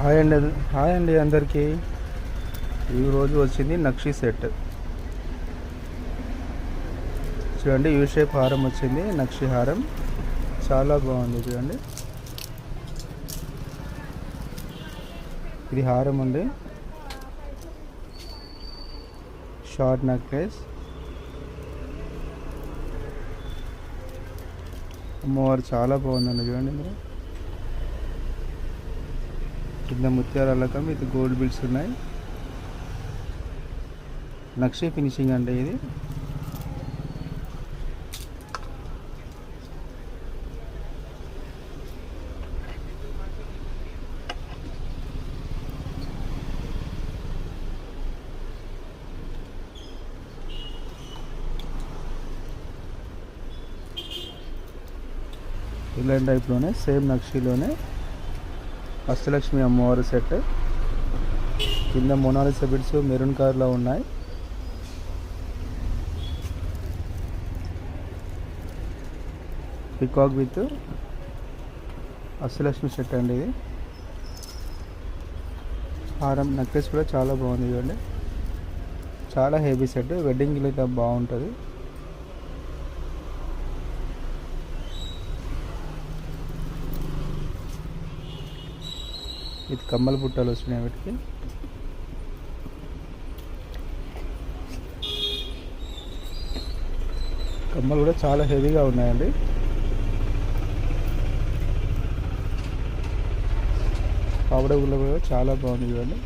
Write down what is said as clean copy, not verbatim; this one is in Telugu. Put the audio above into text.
హాయ్ అండి. హాయ్ అండి అందరికీ. ఈరోజు వచ్చింది నక్షి సెట్. చూడండి, యూ షేప్ హారం వచ్చింది, నక్షి హారం చాలా బాగుంది. చూడండి, ఇది హారం అండి, షార్ట్ నెక్లెస్. అమ్మవారు చాలా బాగుందండి. చూడండి మీరు, కింద ముత్యాల అల్లకం, ఇది గోల్డ్ బిల్స్ ఉన్నాయి. నక్షి ఫినిషింగ్ అంటే ఇది. ఇలాంటి టైప్లోనే సేమ్ నక్షిలోనే అష్టలక్ష్మి అమ్మవారి సెట్. కింద మొనాలిసా బిడ్స్ మెరూన్ కలర్లో ఉన్నాయి. పికాక్ విత్ అష్టలక్ష్మి సెట్ అండి ఇది. హారం నెక్లెస్ కూడా చాలా బాగుంది. చూడండి, చాలా హెవీ సెట్, వెడ్డింగ్కి అయితే బాగుంటుంది. ఇది కమ్మల బుట్టలు వచ్చినాయి వీటికి. కమ్మలు కూడా చాలా హెవీగా ఉన్నాయండి. పావడ గుల్ల కూడా చాలా బాగుంది. చూడండి,